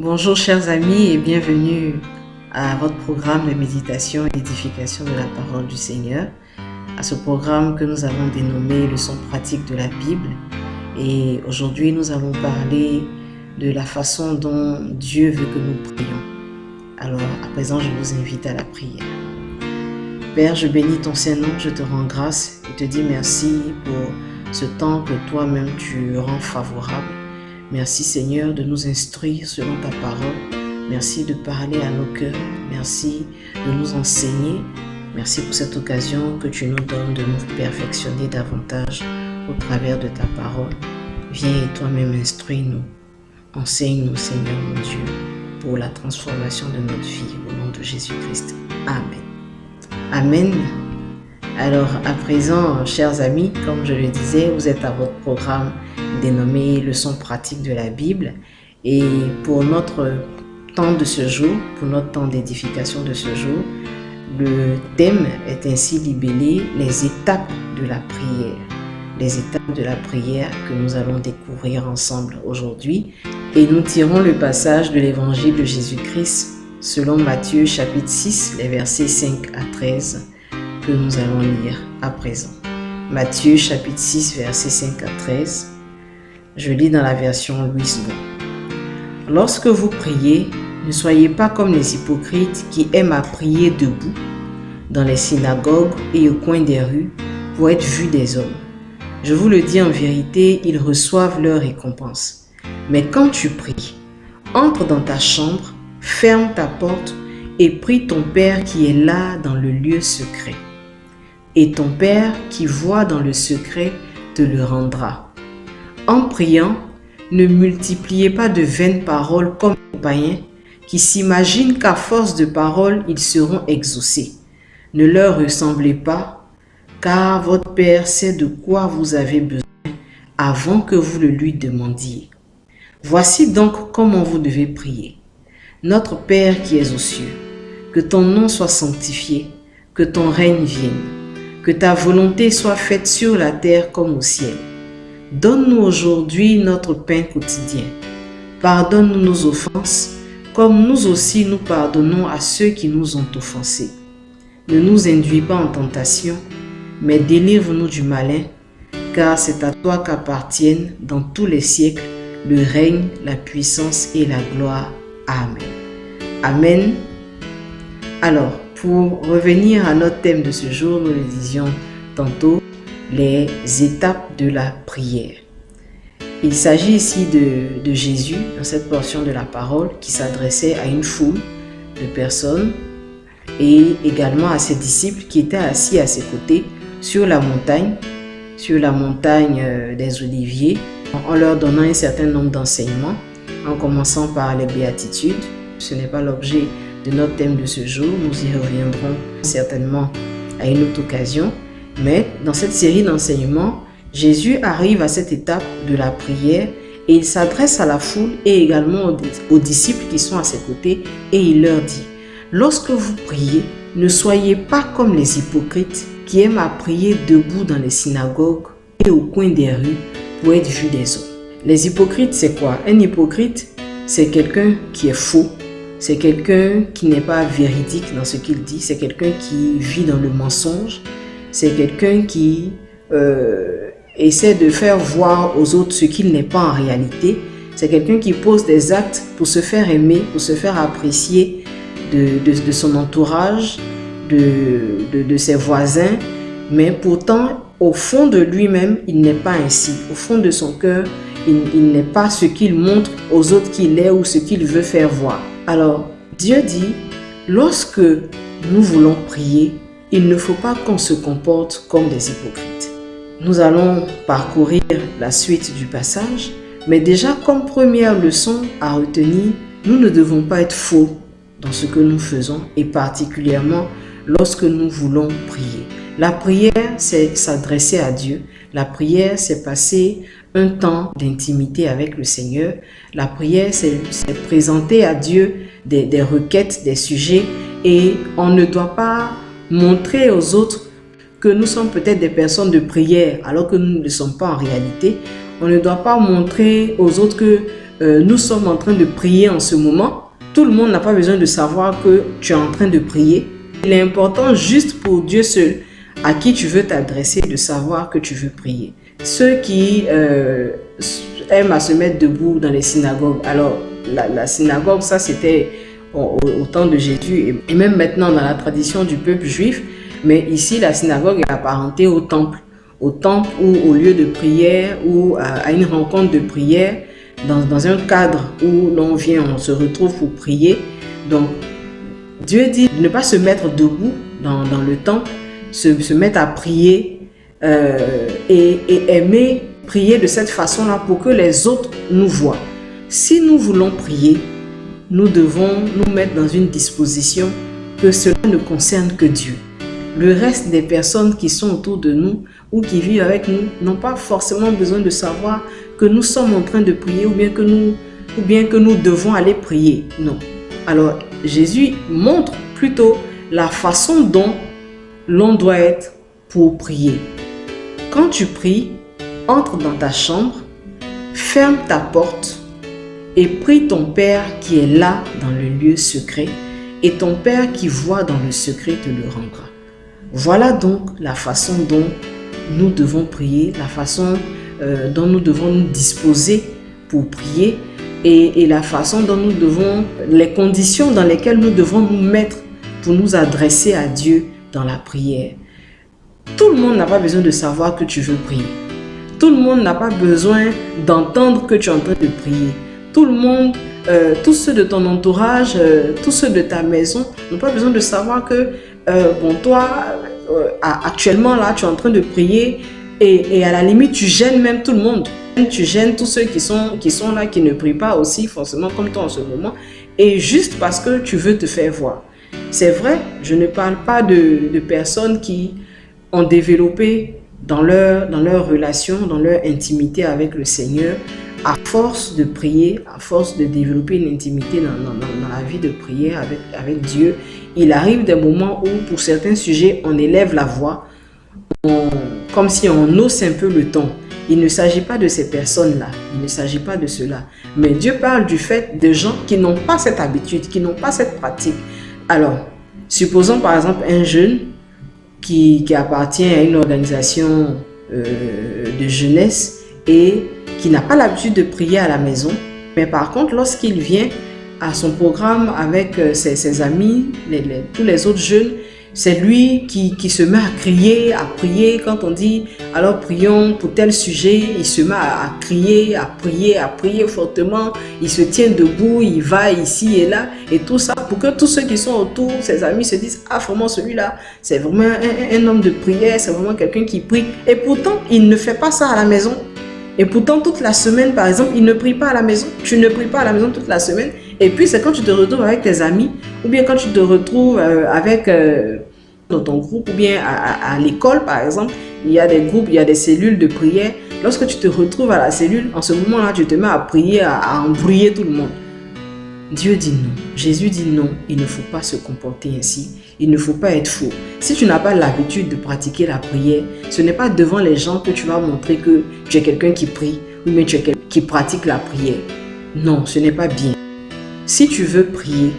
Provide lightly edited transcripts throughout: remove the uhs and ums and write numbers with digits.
Bonjour chers amis et bienvenue à votre programme de méditation et d'édification de la parole du Seigneur, à ce programme que nous avons dénommé Leçons pratiques de la Bible. Et aujourd'hui nous allons parler de la façon dont Dieu veut que nous prions. Alors à présent je vous invite à la prière. Père, je bénis ton Saint-Nom, je te rends grâce et te dis merci pour ce temps que toi-même tu rends favorable. Merci Seigneur de nous instruire selon ta parole. Merci de parler à nos cœurs. Merci de nous enseigner. Merci pour cette occasion que tu nous donnes de nous perfectionner davantage au travers de ta parole. Viens et toi-même instruis-nous. Enseigne-nous Seigneur mon Dieu pour la transformation de notre vie au nom de Jésus-Christ. Amen. Amen. Alors à présent, chers amis, comme je le disais, vous êtes à votre programme dénommé Leçons pratiques de la Bible. Et pour notre temps de ce jour, pour notre temps d'édification de ce jour, le thème est ainsi libellé « Les étapes de la prière ». Les étapes de la prière que nous allons découvrir ensemble aujourd'hui. Et nous tirons le passage de l'évangile de Jésus-Christ selon Matthieu chapitre 6, les versets 5 à 13 que nous allons lire à présent. Matthieu chapitre 6, versets 5 à 13. Je lis dans la version Louis Bon. Lorsque vous priez, ne soyez pas comme les hypocrites qui aiment à prier debout dans les synagogues et au coin des rues pour être vus des hommes. Je vous le dis en vérité, ils reçoivent leur récompense. Mais quand tu pries, entre dans ta chambre, ferme ta porte et prie ton Père qui est là dans le lieu secret. Et ton Père qui voit dans le secret te le rendra. En priant, ne multipliez pas de vaines paroles comme les païens qui s'imaginent qu'à force de paroles, ils seront exaucés. Ne leur ressemblez pas, car votre Père sait de quoi vous avez besoin avant que vous le lui demandiez. Voici donc comment vous devez prier. Notre Père qui es aux cieux, que ton nom soit sanctifié, que ton règne vienne, que ta volonté soit faite sur la terre comme au ciel. Donne-nous aujourd'hui notre pain quotidien. Pardonne-nous nos offenses, comme nous aussi nous pardonnons à ceux qui nous ont offensés. Ne nous induis pas en tentation, mais délivre-nous du malin, car c'est à toi qu'appartiennent dans tous les siècles le règne, la puissance et la gloire. Amen. Amen. Alors, pour revenir à notre thème de ce jour, nous le disions tantôt, les étapes de la prière. Il s'agit ici de Jésus, dans cette portion de la parole, qui s'adressait à une foule de personnes et également à ses disciples qui étaient assis à ses côtés sur la montagne des Oliviers, en leur donnant un certain nombre d'enseignements, en commençant par les béatitudes. Ce n'est pas l'objet de notre thème de ce jour, nous y reviendrons certainement à une autre occasion. Mais dans cette série d'enseignements, Jésus arrive à cette étape de la prière et il s'adresse à la foule et également aux disciples qui sont à ses côtés et il leur dit « Lorsque vous priez, ne soyez pas comme les hypocrites qui aiment à prier debout dans les synagogues et au coin des rues pour être vus des hommes. » Les hypocrites, c'est quoi? Un hypocrite, c'est quelqu'un qui est faux. C'est quelqu'un qui n'est pas véridique dans ce qu'il dit. C'est quelqu'un qui vit dans le mensonge. C'est quelqu'un qui essaie de faire voir aux autres ce qu'il n'est pas en réalité. C'est quelqu'un qui pose des actes pour se faire aimer, pour se faire apprécier de son entourage, de ses voisins. Mais pourtant, au fond de lui-même, il n'est pas ainsi. Au fond de son cœur, il n'est pas ce qu'il montre aux autres qu'il est ou ce qu'il veut faire voir. Alors, Dieu dit, lorsque nous voulons prier, il ne faut pas qu'on se comporte comme des hypocrites. Nous allons parcourir la suite du passage, mais déjà comme première leçon à retenir, nous ne devons pas être faux dans ce que nous faisons et particulièrement lorsque nous voulons prier. La prière, c'est s'adresser à Dieu. La prière, c'est passer un temps d'intimité avec le Seigneur. La prière, c'est présenter à Dieu des requêtes, des sujets et on ne doit pas montrer aux autres que nous sommes peut-être des personnes de prière alors que nous ne le sommes pas en réalité. On ne doit pas montrer aux autres que nous sommes en train de prier en ce moment, tout le monde n'a pas besoin de savoir que tu es en train de prier. Il est important juste pour Dieu seul, à qui tu veux t'adresser, de savoir que tu veux prier. Ceux qui aiment à se mettre debout dans les synagogues, alors la synagogue, ça c'était au temps de Jésus et même maintenant dans la tradition du peuple juif, mais ici la synagogue est apparentée au temple ou au lieu de prière ou à une rencontre de prière dans un cadre où l'on vient, on se retrouve pour prier. Donc Dieu dit de ne pas se mettre debout dans le temple, se mettre à prier et aimer prier de cette façon-là pour que les autres nous voient. Si nous voulons prier, nous devons nous mettre dans une disposition que cela ne concerne que Dieu. Le reste des personnes qui sont autour de nous ou qui vivent avec nous n'ont pas forcément besoin de savoir que nous sommes en train de prier ou bien que nous devons aller prier. Non. Alors, Jésus montre plutôt la façon dont l'on doit être pour prier. Quand tu pries, entre dans ta chambre, ferme ta porte et prie ton Père qui est là dans le lieu secret, et ton Père qui voit dans le secret te le rendra. Voilà donc la façon dont nous devons prier, la façon dont nous devons nous disposer pour prier et la façon dont nous devons, les conditions dans lesquelles nous devons nous mettre pour nous adresser à Dieu dans la prière. Tout le monde n'a pas besoin de savoir que tu veux prier. Tout le monde n'a pas besoin d'entendre que tu es en train de prier. Tout le monde, tous ceux de ton entourage, tous ceux de ta maison n'ont pas besoin de savoir que toi, actuellement là, tu es en train de prier et à la limite, tu gênes même tout le monde. Tu gênes tous ceux qui sont là, qui ne prient pas aussi forcément comme toi en ce moment, et juste parce que tu veux te faire voir. C'est vrai, je ne parle pas de personnes qui ont développé dans leur relation, dans leur intimité avec le Seigneur, à force de prier, à force de développer une intimité dans la vie de prière avec Dieu. Il arrive des moments où, pour certains sujets, on élève la voix, comme si on hausse un peu le ton. Il ne s'agit pas de ces personnes-là, il ne s'agit pas de cela. Mais Dieu parle du fait de gens qui n'ont pas cette habitude, qui n'ont pas cette pratique. Alors, supposons par exemple un jeune qui appartient à une organisation de jeunesse et qui n'a pas l'habitude de prier à la maison. Mais par contre, lorsqu'il vient à son programme avec ses amis, tous les autres jeunes, c'est lui qui se met à crier, à prier. Quand on dit « alors prions pour tel sujet », il se met à crier, à prier fortement. Il se tient debout, il va ici et là et tout ça pour que tous ceux qui sont autour, ses amis, se disent « ah vraiment celui-là, c'est vraiment un homme de prière, c'est vraiment quelqu'un qui prie ». Et pourtant, il ne fait pas ça à la maison. Et pourtant, toute la semaine, par exemple, il ne prie pas à la maison. Tu ne pries pas à la maison toute la semaine. Et puis, c'est quand tu te retrouves avec tes amis, ou bien quand tu te retrouves dans ton groupe, ou bien à l'école, par exemple, il y a des groupes, il y a des cellules de prière. Lorsque tu te retrouves à la cellule, en ce moment-là, tu te mets à prier, à embrouiller tout le monde. Dieu dit non. Jésus dit non, il ne faut pas se comporter ainsi. Il ne faut pas être faux. Si tu n'as pas l'habitude de pratiquer la prière, ce n'est pas devant les gens que tu vas montrer que tu es quelqu'un qui prie ou bien tu es quelqu'un qui pratique la prière. Non, ce n'est pas bien. Si tu veux prier,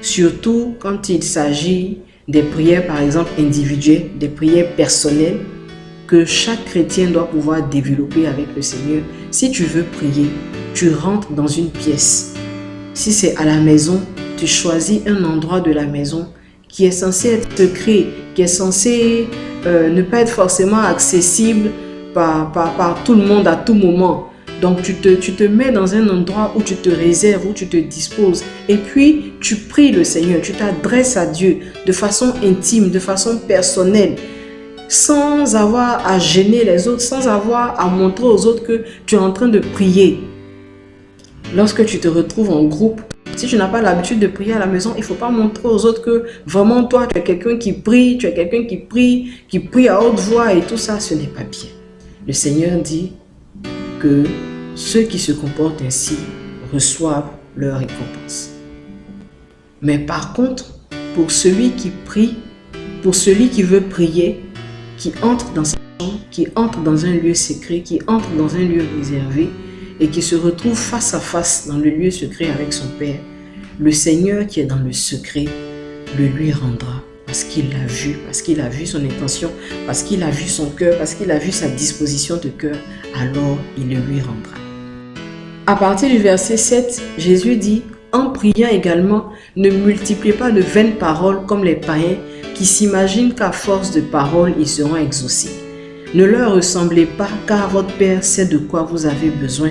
surtout quand il s'agit des prières par exemple individuelles, des prières personnelles que chaque chrétien doit pouvoir développer avec le Seigneur, si tu veux prier, tu rentres dans une pièce. Si c'est à la maison, tu choisis un endroit de la maison qui est censé être secret, qui est censé ne pas être forcément accessible par tout le monde à tout moment. Donc tu te mets dans un endroit où tu te réserves, où tu te disposes et puis tu pries le Seigneur, tu t'adresses à Dieu de façon intime, de façon personnelle, sans avoir à gêner les autres, sans avoir à montrer aux autres que tu es en train de prier. Lorsque tu te retrouves en groupe, si tu n'as pas l'habitude de prier à la maison, il ne faut pas montrer aux autres que vraiment toi, tu es quelqu'un qui prie, tu es quelqu'un qui prie à haute voix et tout ça, ce n'est pas bien. Le Seigneur dit que ceux qui se comportent ainsi reçoivent leur récompense. Mais par contre, pour celui qui prie, pour celui qui veut prier, qui entre dans sa chambre, qui entre dans un lieu secret, qui entre dans un lieu réservé, et qui se retrouve face à face dans le lieu secret avec son Père, le Seigneur qui est dans le secret le lui rendra. Parce qu'il l'a vu, parce qu'il a vu son intention, parce qu'il a vu son cœur, parce qu'il a vu sa disposition de cœur, alors il le lui rendra. À partir du verset 7, Jésus dit, en priant également, ne multipliez pas de vaines paroles comme les païens qui s'imaginent qu'à force de paroles, ils seront exaucés. Ne leur ressemblez pas, car votre Père sait de quoi vous avez besoin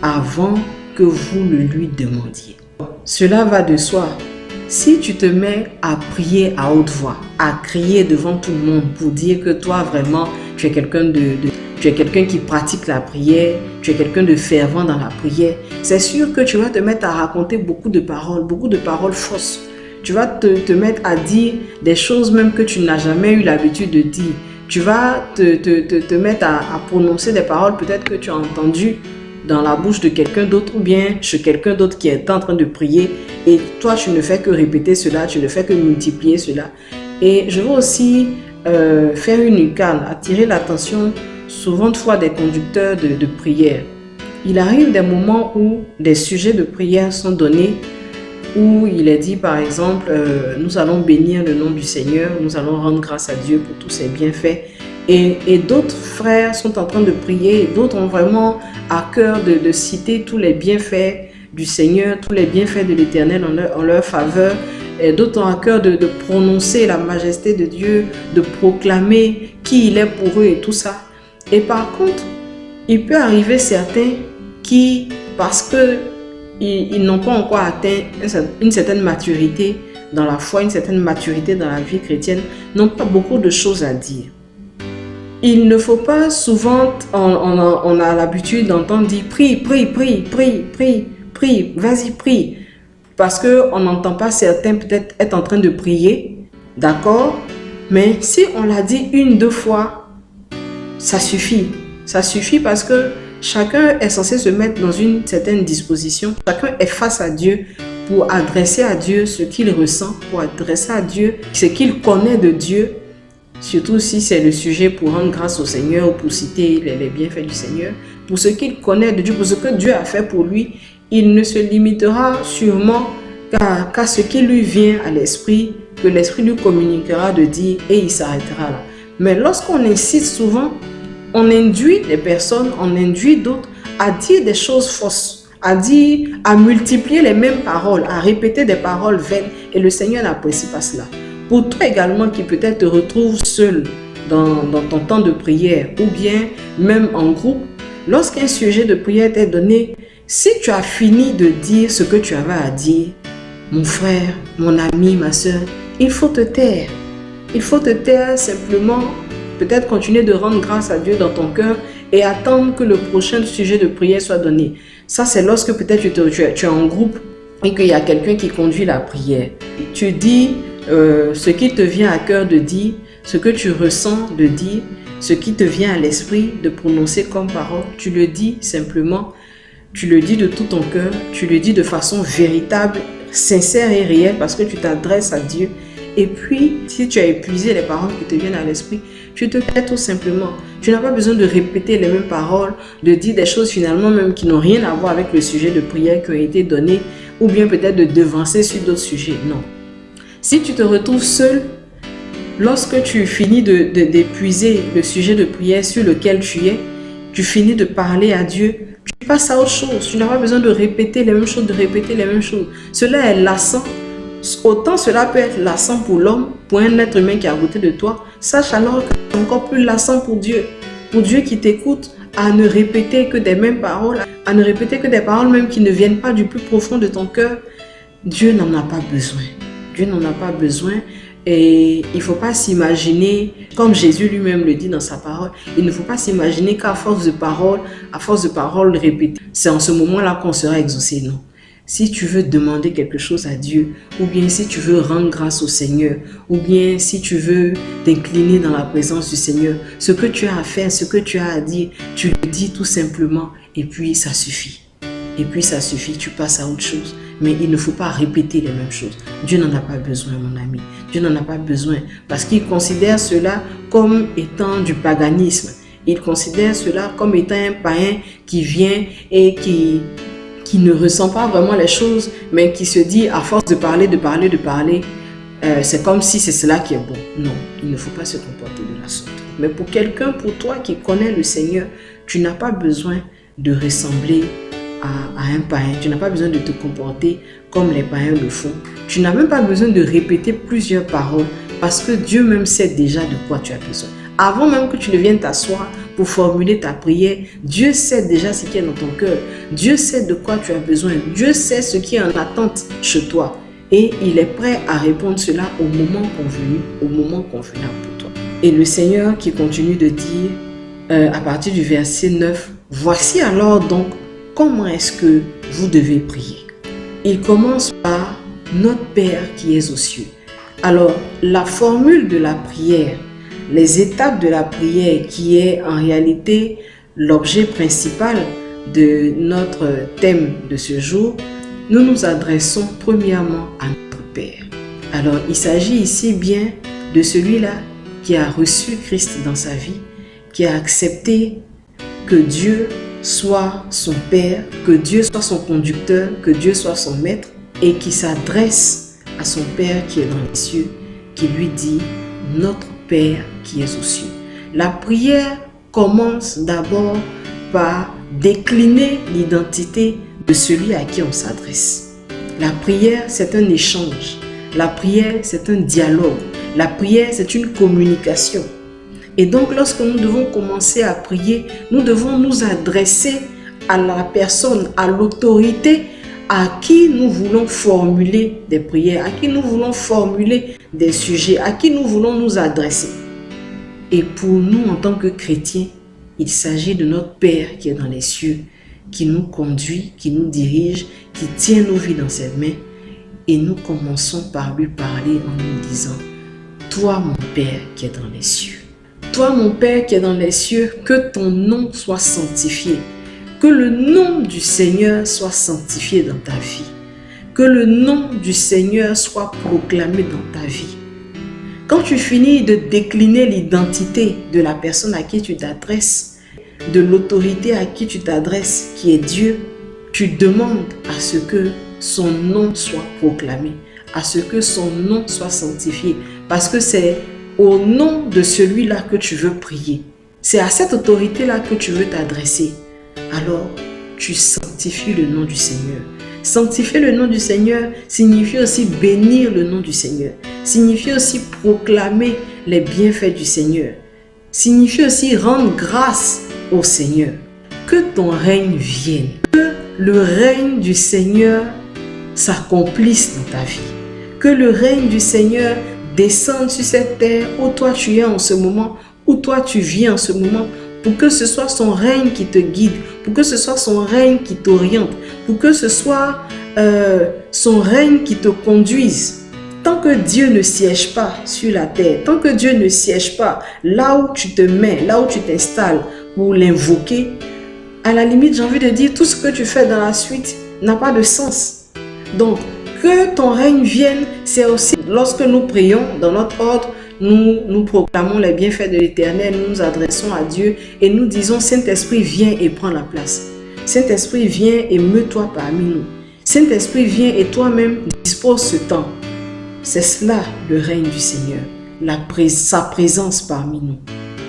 avant que vous le lui demandiez. Cela va de soi. Si tu te mets à prier à haute voix, à crier devant tout le monde pour dire que toi vraiment tu es quelqu'un qui pratique la prière, tu es quelqu'un de fervent dans la prière, c'est sûr que tu vas te mettre à raconter beaucoup de paroles fausses. Tu vas te mettre à dire des choses même que tu n'as jamais eu l'habitude de dire. Tu vas te mettre à prononcer des paroles peut-être que tu as entendues dans la bouche de quelqu'un d'autre ou bien chez quelqu'un d'autre qui est en train de prier et toi tu ne fais que répéter cela, tu ne fais que multiplier cela. Et je veux aussi faire une incarne, attirer l'attention souvent de fois des conducteurs de prière. Il arrive des moments où des sujets de prière sont donnés, où il est dit par exemple, nous allons bénir le nom du Seigneur, nous allons rendre grâce à Dieu pour tous ses bienfaits. Et d'autres frères sont en train de prier, et d'autres ont vraiment à cœur de citer tous les bienfaits du Seigneur, tous les bienfaits de l'Éternel en leur faveur. Et d'autres ont à cœur de prononcer la majesté de Dieu, de proclamer qui il est pour eux et tout ça. Et par contre, il peut arriver certains qui, parce qu'ils n'ont pas encore atteint une certaine maturité dans la foi, une certaine maturité dans la vie chrétienne, n'ont pas beaucoup de choses à dire. Il ne faut pas souvent, on a l'habitude d'entendre dire prie, vas-y prie. Parce qu'on n'entend pas certains peut-être être en train de prier, d'accord? Mais si on l'a dit une, deux fois, ça suffit. Ça suffit parce que chacun est censé se mettre dans une certaine disposition. Chacun est face à Dieu pour adresser à Dieu ce qu'il ressent, pour adresser à Dieu ce qu'il connaît de Dieu. Surtout si c'est le sujet pour rendre grâce au Seigneur ou pour citer les bienfaits du Seigneur. Pour ce qu'il connaît de Dieu, pour ce que Dieu a fait pour lui, il ne se limitera sûrement qu'à ce qui lui vient à l'esprit, que l'esprit lui communiquera de dire et il s'arrêtera là. Mais lorsqu'on incite souvent, on induit des personnes, on induit d'autres à dire des choses fausses, à multiplier les mêmes paroles, à répéter des paroles vaines et le Seigneur n'apprécie pas cela. Pour toi également qui peut-être te retrouves seul dans ton temps de prière ou bien même en groupe, lorsqu'un sujet de prière t'est donné, si tu as fini de dire ce que tu avais à dire, mon frère, mon ami, ma soeur, il faut te taire. Il faut te taire simplement, peut-être continuer de rendre grâce à Dieu dans ton cœur et attendre que le prochain sujet de prière soit donné. Ça, c'est lorsque peut-être tu es en groupe et qu'il y a quelqu'un qui conduit la prière. Tu dis ce qui te vient à cœur de dire, ce que tu ressens de dire, ce qui te vient à l'esprit de prononcer comme parole, tu le dis simplement, tu le dis de tout ton cœur, tu le dis de façon véritable, sincère et réelle parce que tu t'adresses à Dieu. Et puis, si tu as épuisé les paroles qui te viennent à l'esprit, tu te tais tout simplement. Tu n'as pas besoin de répéter les mêmes paroles, de dire des choses finalement même qui n'ont rien à voir avec le sujet de prière qui a été donné ou bien peut-être de devancer sur d'autres sujets. Non. Si tu te retrouves seul, lorsque tu finis d'épuiser le sujet de prière sur lequel tu es, tu finis de parler à Dieu, tu passes à autre chose. Tu n'as pas besoin de répéter les mêmes choses, Cela est lassant. Autant cela peut être lassant pour l'homme, pour un être humain qui est à côté de toi, sache alors que c'est encore plus lassant pour Dieu. Pour Dieu qui t'écoute, à ne répéter que des mêmes paroles, à ne répéter que des paroles même qui ne viennent pas du plus profond de ton cœur. Dieu n'en a pas besoin. Dieu n'en a pas besoin et il ne faut pas s'imaginer, comme Jésus lui-même le dit dans sa parole, il ne faut pas s'imaginer qu'à force de paroles répétées, c'est en ce moment-là qu'on sera exaucé, non. Si tu veux demander quelque chose à Dieu, ou bien si tu veux rendre grâce au Seigneur, ou bien si tu veux t'incliner dans la présence du Seigneur, ce que tu as à faire, ce que tu as à dire, tu le dis tout simplement et puis ça suffit. Et puis ça suffit, tu passes à autre chose. Mais il ne faut pas répéter les mêmes choses. Dieu n'en a pas besoin, mon ami. Dieu n'en a pas besoin parce qu'il considère cela comme étant du paganisme. Ils considèrent cela comme étant un païen qui vient et qui ne ressent pas vraiment les choses, mais qui se dit à force de parler, c'est comme si c'est cela qui est bon. Non, il ne faut pas se comporter de la sorte. Mais pour quelqu'un, pour toi qui connais le Seigneur, tu n'as pas besoin de ressembler à un païen. Tu n'as pas besoin de te comporter comme les païens le font. Tu n'as même pas besoin de répéter plusieurs paroles parce que Dieu même sait déjà de quoi tu as besoin. Avant même que tu ne viennes t'asseoir pour formuler ta prière, Dieu sait déjà ce qui est dans ton cœur. Dieu sait de quoi tu as besoin. Dieu sait ce qui est en attente chez toi. Et il est prêt à répondre cela au moment convenable pour toi. Et le Seigneur qui continue de dire à partir du verset 9, « Voici alors donc comment est-ce que vous devez prier. » Il commence par « Notre Père qui es aux cieux ». Alors, la formule de la prière, les étapes de la prière qui est en réalité l'objet principal de notre thème de ce jour, nous nous adressons premièrement à notre Père. Alors, il s'agit ici bien de celui-là qui a reçu Christ dans sa vie, qui a accepté que Dieu soit son Père, que Dieu soit son conducteur, que Dieu soit son maître et qui s'adresse à son Père qui est dans les cieux, qui lui dit « Notre Père qui est aux cieux ». La prière commence d'abord par décliner l'identité de celui à qui on s'adresse. La prière, c'est un échange. La prière, c'est un dialogue. La prière, c'est une communication. Et donc, lorsque nous devons commencer à prier, nous devons nous adresser à la personne, à l'autorité à qui nous voulons formuler des prières, à qui nous voulons formuler des sujets, à qui nous voulons nous adresser. Et pour nous, en tant que chrétiens, il s'agit de notre Père qui est dans les cieux, qui nous conduit, qui nous dirige, qui tient nos vies dans ses mains. Et nous commençons par lui parler en nous disant « Toi, mon Père qui est dans les cieux. Toi, mon Père qui est dans les cieux, que ton nom soit sanctifié. Que le nom du Seigneur soit sanctifié dans ta vie. Que le nom du Seigneur soit proclamé dans ta vie. » Quand tu finis de décliner l'identité de la personne à qui tu t'adresses, de l'autorité à qui tu t'adresses, qui est Dieu, tu demandes à ce que son nom soit proclamé, à ce que son nom soit sanctifié, parce que c'est au nom de celui-là que tu veux prier. C'est à cette autorité-là que tu veux t'adresser. Alors, tu sanctifies le nom du Seigneur. Sanctifier le nom du Seigneur signifie aussi bénir le nom du Seigneur. Signifie aussi proclamer les bienfaits du Seigneur. Signifie aussi rendre grâce au Seigneur. Que ton règne vienne. Que le règne du Seigneur s'accomplisse dans ta vie. Que le règne du Seigneur descende sur cette terre où toi tu es en ce moment, où toi tu vis en ce moment, pour que ce soit son règne qui te guide, pour que ce soit son règne qui t'oriente, pour que ce soit son règne qui te conduise. Tant que Dieu ne siège pas sur la terre, tant que Dieu ne siège pas là où tu te mets, là où tu t'installes pour l'invoquer, à la limite, j'ai envie de dire, tout ce que tu fais dans la suite n'a pas de sens. Donc, que ton règne vienne, c'est aussi lorsque nous prions dans notre ordre, nous proclamons les bienfaits de l'Éternel, nous nous adressons à Dieu et nous disons, Saint-Esprit, viens et prends la place. Saint-Esprit, viens et meut-toi parmi nous. Saint-Esprit, viens et toi-même dispose ce temps. C'est cela le règne du Seigneur, sa présence parmi nous,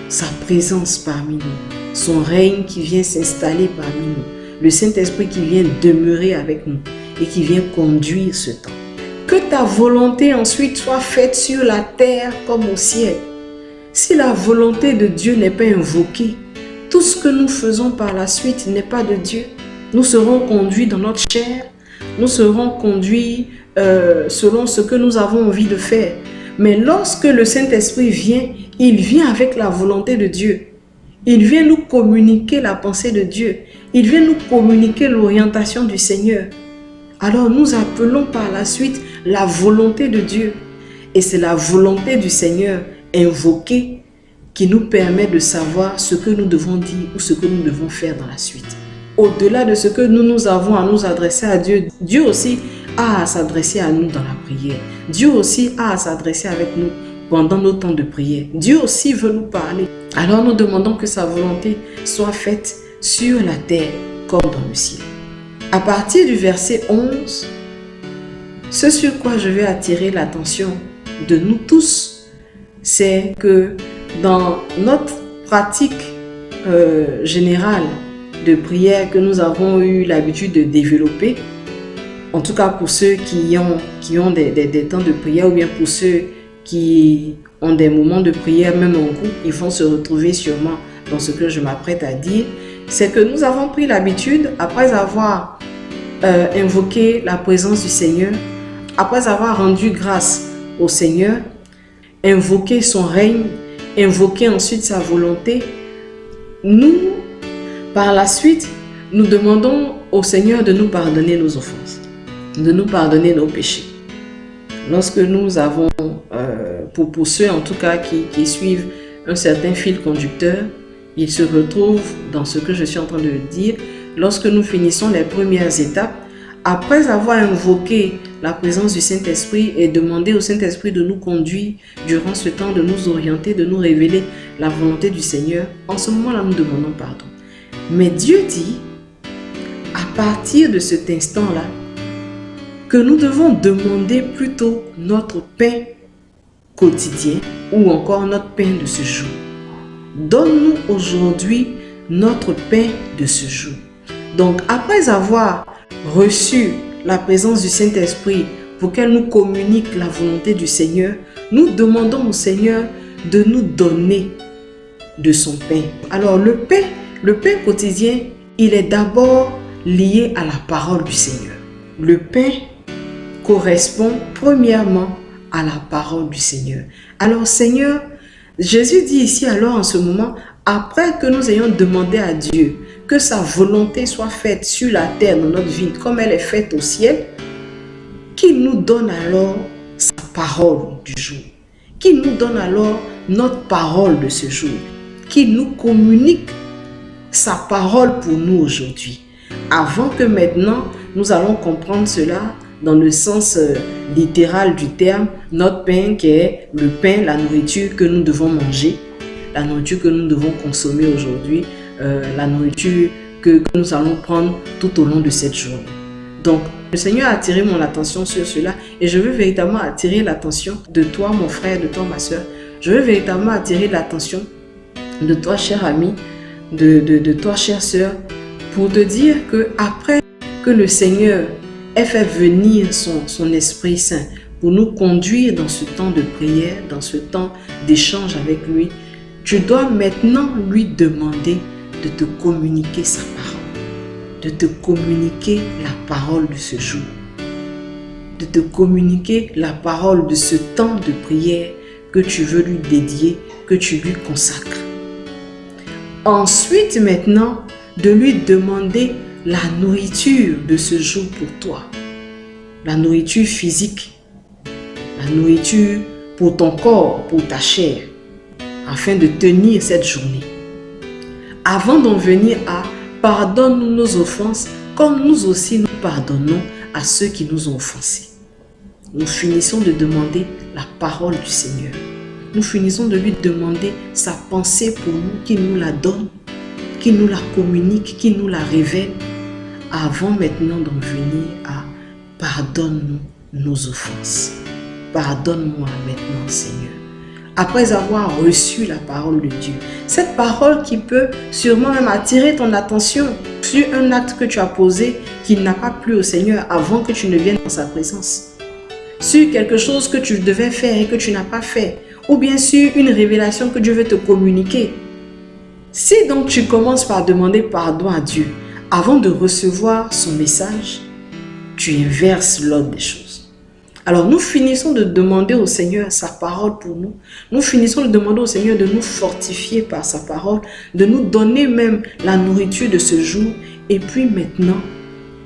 sa présence parmi nous, son règne qui vient s'installer parmi nous, le Saint-Esprit qui vient demeurer avec nous et qui vient conduire ce temps. Que ta volonté ensuite soit faite sur la terre comme au ciel. Si la volonté de Dieu n'est pas invoquée, tout ce que nous faisons par la suite n'est pas de Dieu. Nous serons conduits dans notre chair, nous serons conduits selon ce que nous avons envie de faire. Mais lorsque le Saint-Esprit vient, il vient avec la volonté de Dieu. Il vient nous communiquer la pensée de Dieu. Il vient nous communiquer l'orientation du Seigneur. Alors nous appelons par la suite la volonté de Dieu. Et c'est la volonté du Seigneur invoquée qui nous permet de savoir ce que nous devons dire ou ce que nous devons faire dans la suite. Au-delà de ce que nous avons à nous adresser à Dieu, Dieu aussi a à s'adresser à nous dans la prière. Dieu aussi a à s'adresser avec nous pendant nos temps de prière. Dieu aussi veut nous parler. Alors nous demandons que sa volonté soit faite sur la terre comme dans le ciel. À partir du verset 11, ce sur quoi je vais attirer l'attention de nous tous, c'est que dans notre pratique générale de prière que nous avons eu l'habitude de développer, en tout cas pour ceux qui ont des temps de prière, ou bien pour ceux qui ont des moments de prière même en groupe, ils vont se retrouver sûrement dans ce que je m'apprête à dire, c'est que nous avons pris l'habitude, après avoir invoqué la présence du Seigneur, après avoir rendu grâce au Seigneur, invoquer son règne, invoquer ensuite sa volonté, nous, par la suite, nous demandons au Seigneur de nous pardonner nos offenses, de nous pardonner nos péchés. Lorsque nous avons, pour ceux en tout cas qui suivent un certain fil conducteur, ils se retrouvent dans ce que je suis en train de dire. Lorsque nous finissons les premières étapes, après avoir invoqué la présence du Saint-Esprit et demandé au Saint-Esprit de nous conduire durant ce temps, de nous orienter, de nous révéler la volonté du Seigneur, en ce moment-là, nous demandons pardon. Mais Dieu dit, à partir de cet instant-là, que nous devons demander plutôt notre pain quotidien ou encore notre pain de ce jour. Donne-nous aujourd'hui notre pain de ce jour. Donc, après avoir reçu la présence du Saint-Esprit pour qu'elle nous communique la volonté du Seigneur, nous demandons au Seigneur de nous donner de son pain. Alors, le pain quotidien, il est d'abord lié à la parole du Seigneur. Le pain correspond premièrement à la parole du Seigneur. Alors, Seigneur, Jésus dit ici alors en ce moment, après que nous ayons demandé à Dieu que sa volonté soit faite sur la terre dans notre vie comme elle est faite au ciel, qu'il nous donne alors sa parole du jour, qu'il nous donne alors notre parole de ce jour, qu'il nous communique sa parole pour nous aujourd'hui. Avant que maintenant nous allons comprendre cela dans le sens littéral du terme, notre pain qui est le pain, la nourriture que nous devons manger, la nourriture que nous devons consommer aujourd'hui, la nourriture que nous allons prendre tout au long de cette journée. Donc, le Seigneur a attiré mon attention sur cela et je veux véritablement attirer l'attention de toi, mon frère, de toi, ma soeur. Je veux véritablement attirer l'attention de toi, cher ami, de toi, chère soeur, pour te dire que après que le Seigneur ait fait venir son Esprit Saint pour nous conduire dans ce temps de prière, dans ce temps d'échange avec lui, tu dois maintenant lui demander de te communiquer sa parole, de te communiquer la parole de ce jour, de te communiquer la parole de ce temps de prière que tu veux lui dédier, que tu lui consacres. Ensuite, maintenant, de lui demander la nourriture de ce jour pour toi, la nourriture physique, la nourriture pour ton corps, pour ta chair, afin de tenir cette journée. Avant d'en venir à pardonne-nous nos offenses, comme nous aussi nous pardonnons à ceux qui nous ont offensés. Nous finissons de demander la parole du Seigneur. Nous finissons de lui demander sa pensée pour nous, qu'il nous la donne, qu'il nous la communique, qu'il nous la révèle, avant maintenant d'en venir à pardonne-nous nos offenses. Pardonne-moi maintenant, Seigneur. Après avoir reçu la parole de Dieu, cette parole qui peut sûrement même attirer ton attention sur un acte que tu as posé qui n'a pas plu au Seigneur avant que tu ne viennes dans sa présence, sur quelque chose que tu devais faire et que tu n'as pas fait, ou bien sur une révélation que Dieu veut te communiquer. Si donc tu commences par demander pardon à Dieu avant de recevoir son message, tu inverses l'ordre des choses. Alors nous finissons de demander au Seigneur sa parole pour nous. Nous finissons de demander au Seigneur de nous fortifier par sa parole, de nous donner même la nourriture de ce jour. Et puis maintenant,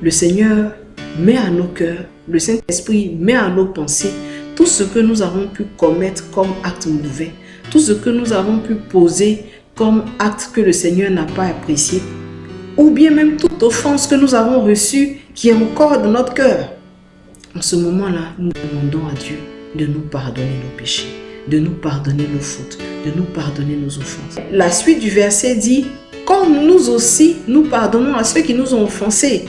le Seigneur met à nos cœurs, le Saint-Esprit met à nos pensées tout ce que nous avons pu commettre comme acte mauvais, tout ce que nous avons pu poser comme acte que le Seigneur n'a pas apprécié, ou bien même toute offense que nous avons reçue qui est encore dans notre cœur. En ce moment-là, nous demandons à Dieu de nous pardonner nos péchés, de nous pardonner nos fautes, de nous pardonner nos offenses. La suite du verset dit, comme nous aussi, nous pardonnons à ceux qui nous ont offensés.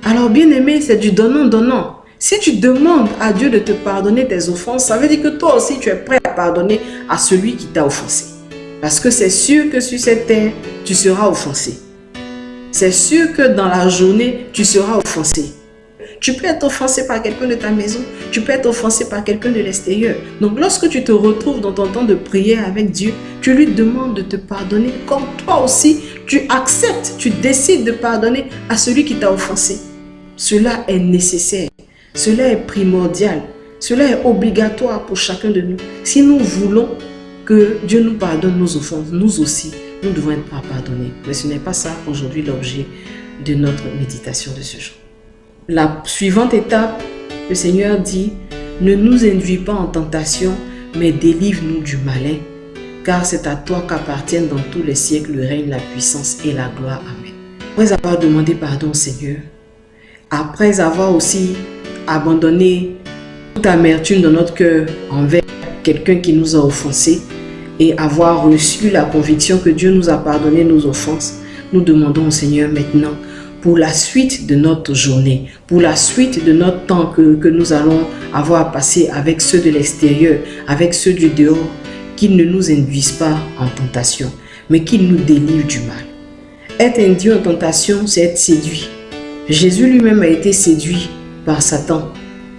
Alors bien aimé, c'est du donnant-donnant. Si tu demandes à Dieu de te pardonner tes offenses, ça veut dire que toi aussi tu es prêt à pardonner à celui qui t'a offensé. Parce que c'est sûr que sur cette terre, tu seras offensé. C'est sûr que dans la journée, tu seras offensé. Tu peux être offensé par quelqu'un de ta maison, tu peux être offensé par quelqu'un de l'extérieur. Donc lorsque tu te retrouves dans ton temps de prière avec Dieu, tu lui demandes de te pardonner comme toi aussi, tu acceptes, tu décides de pardonner à celui qui t'a offensé. Cela est nécessaire, cela est primordial, cela est obligatoire pour chacun de nous. Si nous voulons que Dieu nous pardonne nos offenses, nous aussi, nous devons être pardonnés. Mais ce n'est pas ça aujourd'hui l'objet de notre méditation de ce jour. La suivante étape, le Seigneur dit, ne nous induis pas en tentation, mais délivre-nous du malin, car c'est à toi qu'appartiennent dans tous les siècles le règne, la puissance et la gloire. Amen. Après avoir demandé pardon au Seigneur, après avoir aussi abandonné toute amertume dans notre cœur envers quelqu'un qui nous a offensés et avoir reçu la conviction que Dieu nous a pardonné nos offenses, nous demandons au Seigneur maintenant pour la suite de notre journée, pour la suite de notre temps que nous allons avoir à passer avec ceux de l'extérieur, avec ceux du dehors, qu'ils ne nous induisent pas en tentation, mais qu'ils nous délivrent du mal. Être induit en tentation, c'est être séduit. Jésus lui-même a été séduit par Satan.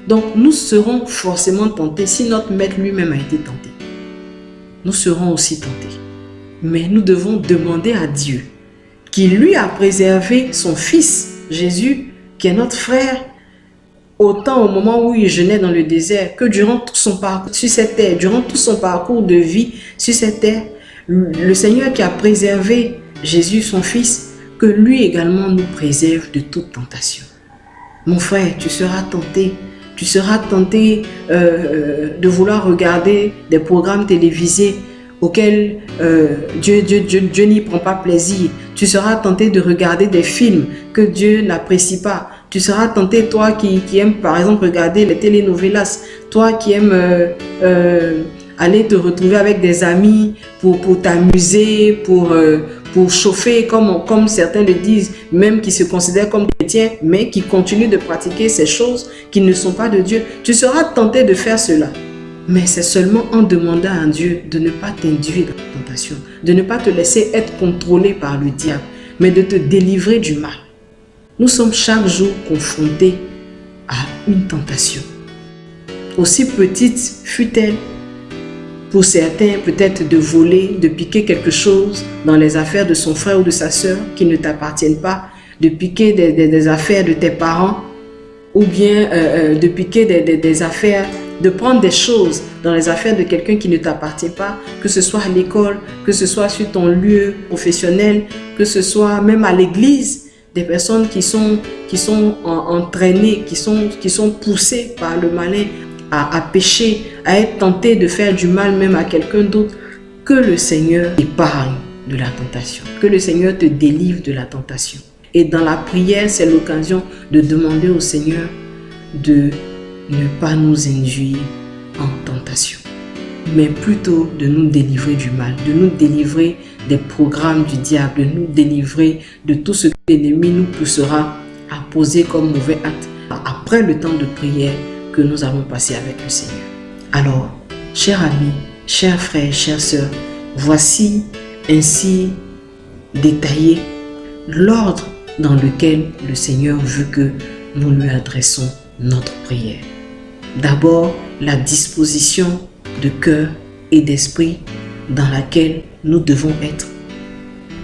Donc nous serons forcément tentés si notre maître lui-même a été tenté. Nous serons aussi tentés. Mais nous devons demander à Dieu qui lui a préservé son fils, Jésus, qui est notre frère, autant au moment où il jeûnait dans le désert que durant tout son parcours sur cette terre, durant tout son parcours de vie sur cette terre, le Seigneur qui a préservé Jésus, son fils, que lui également nous préserve de toute tentation. Mon frère, tu seras tenté de vouloir regarder des programmes télévisés auxquels Dieu n'y prend pas plaisir. Tu seras tenté de regarder des films que Dieu n'apprécie pas. Tu seras tenté, toi qui aimes par exemple regarder les telenovelas, toi qui aimes aller te retrouver avec des amis pour t'amuser, pour chauffer, comme certains le disent, même qui se considèrent comme chrétiens, mais qui continuent de pratiquer ces choses qui ne sont pas de Dieu. Tu seras tenté de faire cela. Mais c'est seulement en demandant à Dieu de ne pas t'induire dans la tentation, de ne pas te laisser être contrôlé par le diable, mais de te délivrer du mal. Nous sommes chaque jour confrontés à une tentation. Aussi petite fut-elle, pour certains peut-être de voler, de piquer quelque chose dans les affaires de son frère ou de sa sœur qui ne t'appartiennent pas, de piquer des affaires de tes parents, ou bien de piquer des affaires, de prendre des choses dans les affaires de quelqu'un qui ne t'appartient pas, que ce soit à l'école, que ce soit sur ton lieu professionnel, que ce soit même à l'église, des personnes qui sont entraînées, qui sont poussées par le malin à pécher, à être tentées de faire du mal même à quelqu'un d'autre. Que le Seigneur épargne de la tentation, que le Seigneur te délivre de la tentation. Et dans la prière, c'est l'occasion de demander au Seigneur de ne pas nous induire en tentation, mais plutôt de nous délivrer du mal, de nous délivrer des programmes du diable, de nous délivrer de tout ce que l'ennemi nous poussera à poser comme mauvais acte après le temps de prière que nous allons passer avec le Seigneur. Alors, chers amis, chers frères, chères sœurs, voici ainsi détaillé l'ordre dans lequel le Seigneur veut que nous lui adressons notre prière. D'abord, la disposition de cœur et d'esprit dans laquelle nous devons être.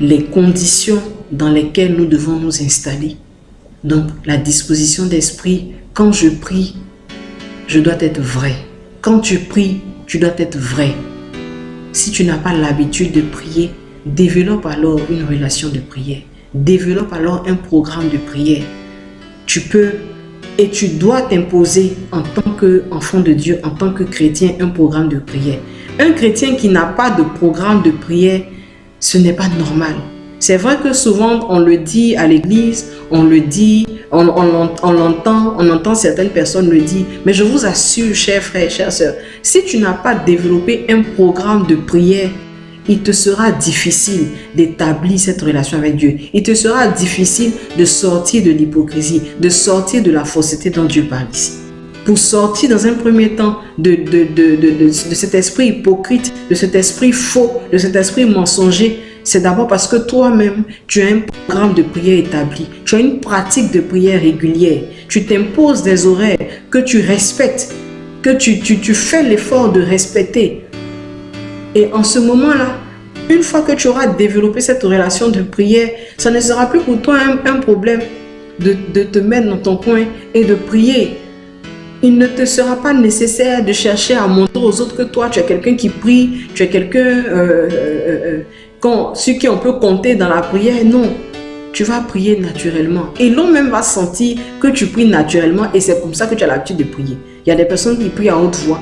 Les conditions dans lesquelles nous devons nous installer. Donc, la disposition d'esprit, quand je prie, je dois être vrai. Quand tu pries, tu dois être vrai. Si tu n'as pas l'habitude de prier, développe alors une relation de prière. Développe alors un programme de prière. Tu peux et tu dois t'imposer en tant qu'enfant de Dieu, en tant que chrétien, un programme de prière. Un chrétien qui n'a pas de programme de prière, ce n'est pas normal. C'est vrai que souvent on le dit à l'église, on le dit, on entend certaines personnes le dire, mais je vous assure, chers frères et chères sœurs, si tu n'as pas développé un programme de prière, il te sera difficile d'établir cette relation avec Dieu. Il te sera difficile de sortir de l'hypocrisie, de sortir de la fausseté dont Dieu parle ici. Pour sortir dans un premier temps de cet esprit hypocrite, de cet esprit faux, de cet esprit mensonger, c'est d'abord parce que toi-même, tu as un programme de prière établi. Tu as une pratique de prière régulière. Tu t'imposes des horaires que tu respectes, que tu fais l'effort de respecter. Et en ce moment-là, une fois que tu auras développé cette relation de prière, ça ne sera plus pour toi un problème de te mettre dans ton coin et de prier. Il ne te sera pas nécessaire de chercher à montrer aux autres que toi, tu es quelqu'un qui prie, tu es quelqu'un sur qui on peut compter dans la prière. Non, tu vas prier naturellement. Et l'on même va sentir que tu pries naturellement et c'est comme ça que tu as l'habitude de prier. Il y a des personnes qui prient à haute voix.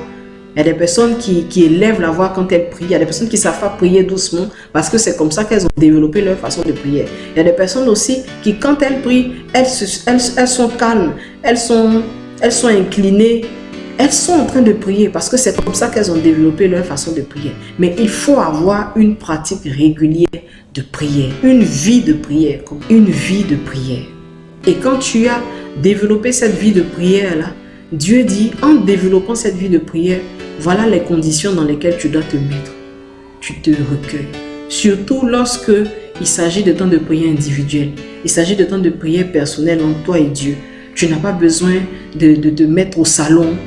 Il y a des personnes qui élèvent la voix quand elles prient. Il y a des personnes qui ne savent pas prier doucement parce que c'est comme ça qu'elles ont développé leur façon de prier. Il y a des personnes aussi qui, quand elles prient, elles sont calmes, elles sont inclinées, elles sont en train de prier parce que c'est comme ça qu'elles ont développé leur façon de prier. Mais il faut avoir une pratique régulière de prière, une vie de prière, une vie de prière. Et quand tu as développé cette vie de prière-là, Dieu dit, en développant cette vie de prière, voilà les conditions dans lesquelles tu dois te mettre. Tu te recueilles. Surtout lorsque il s'agit de temps de prière individuelle. Il s'agit de temps de prière personnelle entre toi et Dieu. Tu n'as pas besoin de te mettre au salon,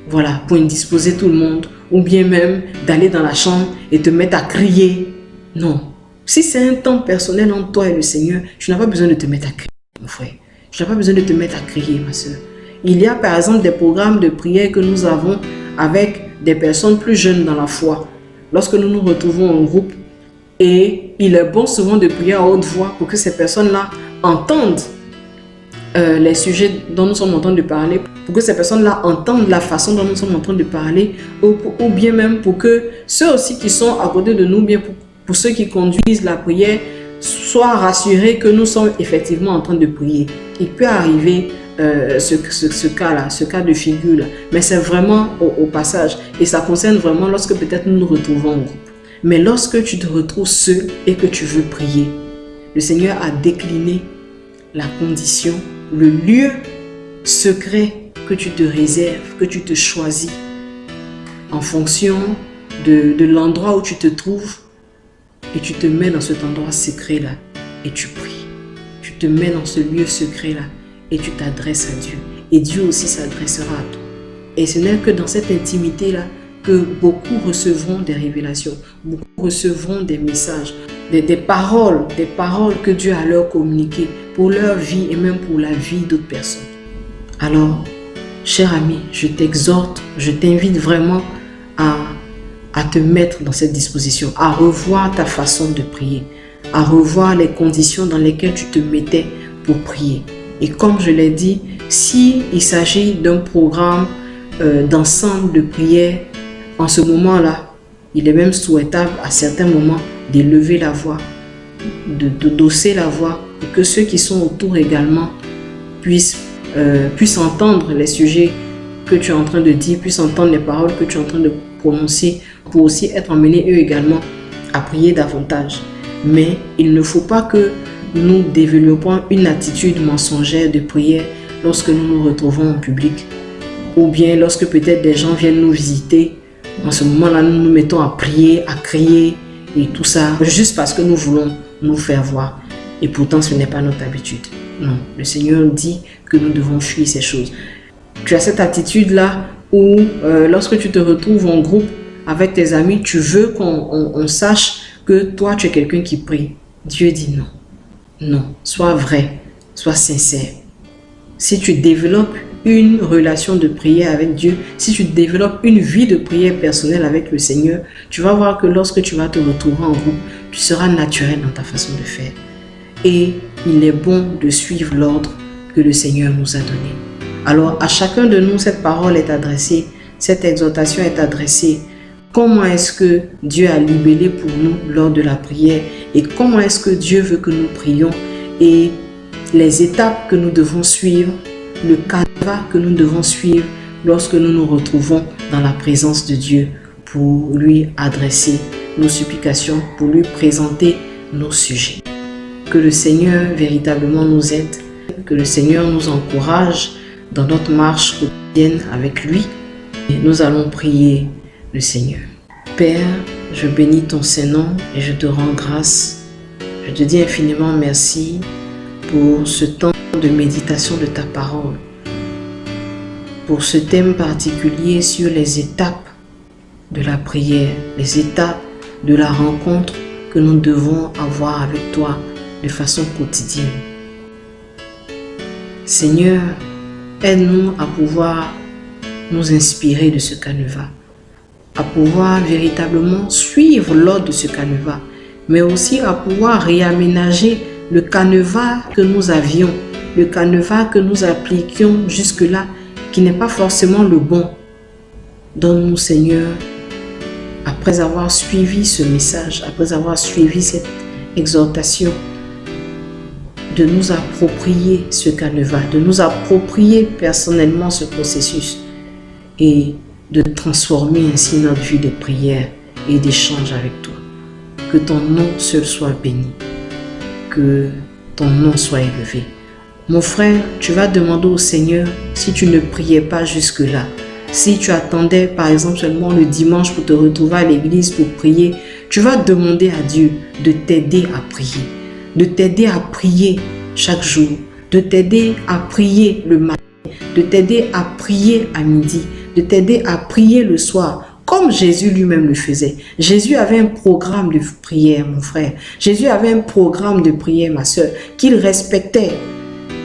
voilà, pour indisposer tout le monde. Ou bien même d'aller dans la chambre et te mettre à crier. Non. Si c'est un temps personnel entre toi et le Seigneur, tu n'as pas besoin de te mettre à crier, mon frère. Tu n'as pas besoin de te mettre à crier, ma soeur. Il y a par exemple des programmes de prière que nous avons avec des personnes plus jeunes dans la foi. Lorsque nous nous retrouvons en groupe, et il est bon souvent de prier à haute voix pour que ces personnes-là entendent les sujets dont nous sommes en train de parler, pour que ces personnes-là entendent la façon dont nous sommes en train de parler, ou bien même pour que ceux aussi qui sont à côté de nous, bien pour ceux qui conduisent la prière, soient rassurés que nous sommes effectivement en train de prier. Il peut arriver ce cas-là, ce cas de figure-là. Mais c'est vraiment au passage. Et ça concerne vraiment lorsque peut-être nous nous retrouvons en groupe. Mais lorsque tu te retrouves seul et que tu veux prier, le Seigneur a décliné la condition, le lieu secret que tu te réserves, que tu te choisis en fonction de l'endroit où tu te trouves et tu te mets dans cet endroit secret-là et tu pries. Tu te mets dans ce lieu secret-là et tu t'adresses à Dieu. Et Dieu aussi s'adressera à toi. Et ce n'est que dans cette intimité-là que beaucoup recevront des révélations, beaucoup recevront des messages, des paroles que Dieu a leur communiquées pour leur vie et même pour la vie d'autres personnes. Alors, cher ami, je t'exhorte, je t'invite vraiment à te mettre dans cette disposition, à revoir ta façon de prier, à revoir les conditions dans lesquelles tu te mettais pour prier. Et comme je l'ai dit, s'il s'agit d'un programme d'ensemble de prière, en ce moment-là, il est même souhaitable à certains moments d'élever la voix, de d'osser la voix, pour que ceux qui sont autour également puissent entendre les sujets que tu es en train de dire, puissent entendre les paroles que tu es en train de prononcer, pour aussi être emmenés eux également à prier davantage. Mais il ne faut pas que nous développons une attitude mensongère de prière lorsque nous nous retrouvons en public, ou bien lorsque peut-être des gens viennent nous visiter. En ce moment-là, nous nous mettons à prier, à crier et tout ça, juste parce que nous voulons nous faire voir. Et pourtant, ce n'est pas notre habitude. Non, le Seigneur dit que nous devons fuir ces choses. Tu as cette attitude-là où lorsque tu te retrouves en groupe avec tes amis, tu veux qu'on sache que toi, tu es quelqu'un qui prie. Dieu dit non. Non, sois vrai, sois sincère. Si tu développes une relation de prière avec Dieu, si tu développes une vie de prière personnelle avec le Seigneur, tu vas voir que lorsque tu vas te retrouver en groupe, tu seras naturel dans ta façon de faire. Et il est bon de suivre l'ordre que le Seigneur nous a donné. Alors, à chacun de nous, cette parole est adressée, cette exhortation est adressée comment est-ce que Dieu a libellé pour nous lors de la prière et comment est-ce que Dieu veut que nous prions et les étapes que nous devons suivre, le canevas que nous devons suivre lorsque nous nous retrouvons dans la présence de Dieu pour lui adresser nos supplications, pour lui présenter nos sujets. Que le Seigneur véritablement nous aide, que le Seigneur nous encourage dans notre marche quotidienne avec lui. Et nous allons prier le Seigneur. Père, je bénis ton Saint-Nom et je te rends grâce. Je te dis infiniment merci pour ce temps de méditation de ta parole, pour ce thème particulier sur les étapes de la prière, les étapes de la rencontre que nous devons avoir avec toi de façon quotidienne. Seigneur, aide-nous à pouvoir nous inspirer de ce canevas, à pouvoir véritablement suivre l'ordre de ce canevas, mais aussi à pouvoir réaménager le canevas que nous avions, le canevas que nous appliquions jusque-là, qui n'est pas forcément le bon. Donne-nous, Seigneur, après avoir suivi ce message, après avoir suivi cette exhortation, de nous approprier ce canevas, de nous approprier personnellement ce processus et de transformer ainsi notre vie de prière et d'échange avec toi. Que ton nom seul soit béni, que ton nom soit élevé. Mon frère, tu vas demander au Seigneur si tu ne priais pas jusque-là. Si tu attendais par exemple seulement le dimanche pour te retrouver à l'église pour prier, tu vas demander à Dieu de t'aider à prier, de t'aider à prier chaque jour, de t'aider à prier le matin, de t'aider à prier à midi, de t'aider à prier le soir, comme Jésus lui-même le faisait. Jésus avait un programme de prière, mon frère. Jésus avait un programme de prière, ma soeur, qu'il respectait.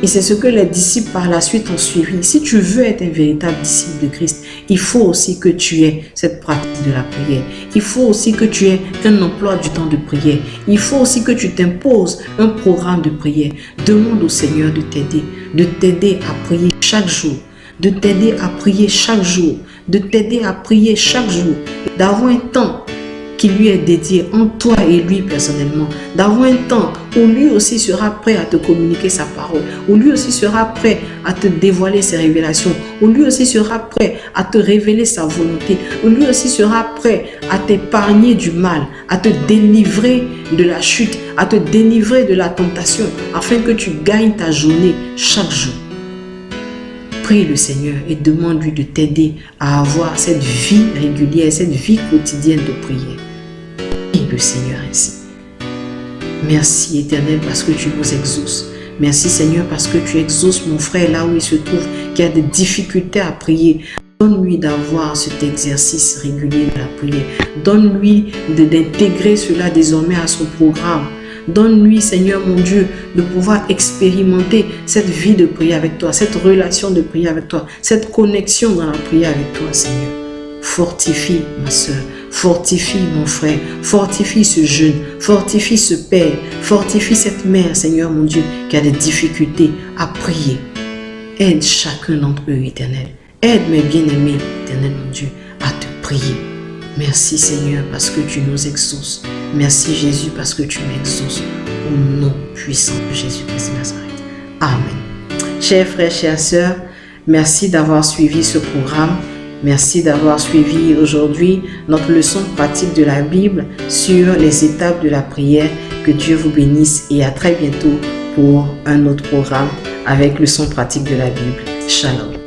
Et c'est ce que les disciples par la suite ont suivi. Si tu veux être un véritable disciple de Christ, il faut aussi que tu aies cette pratique de la prière. Il faut aussi que tu aies un emploi du temps de prière. Il faut aussi que tu t'imposes un programme de prière. Demande au Seigneur de t'aider à prier chaque jour, de t'aider à prier chaque jour, de t'aider à prier chaque jour, d'avoir un temps qui lui est dédié en toi et lui personnellement, d'avoir un temps où lui aussi sera prêt à te communiquer sa parole, où lui aussi sera prêt à te dévoiler ses révélations, où lui aussi sera prêt à te révéler sa volonté, où lui aussi sera prêt à t'épargner du mal, à te délivrer de la chute, à te délivrer de la tentation, afin que tu gagnes ta journée chaque jour. Prie le Seigneur et demande-lui de t'aider à avoir cette vie régulière, cette vie quotidienne de prière. Prie le Seigneur ainsi. Merci Éternel parce que tu nous exauces. Merci Seigneur parce que tu exauces mon frère là où il se trouve, qui a des difficultés à prier. Donne-lui d'avoir cet exercice régulier de la prière. Donne-lui d'intégrer cela désormais à son programme. Donne-lui, Seigneur mon Dieu, de pouvoir expérimenter cette vie de prière avec toi, cette relation de prière avec toi, cette connexion dans la prière avec toi, Seigneur. Fortifie ma soeur, fortifie mon frère, fortifie ce jeune, fortifie ce père, fortifie cette mère, Seigneur mon Dieu, qui a des difficultés à prier. Aide chacun d'entre eux, Éternel. Aide mes bien-aimés, Éternel mon Dieu, à te prier. Merci Seigneur parce que tu nous exauces. Merci Jésus parce que tu m'exauces. Au nom puissant de Jésus-Christ de Nazareth. Amen. Chers frères, chères sœurs, merci d'avoir suivi ce programme. Merci d'avoir suivi aujourd'hui notre leçon pratique de la Bible sur les étapes de la prière. Que Dieu vous bénisse et à très bientôt pour un autre programme avec leçon pratique de la Bible. Shalom.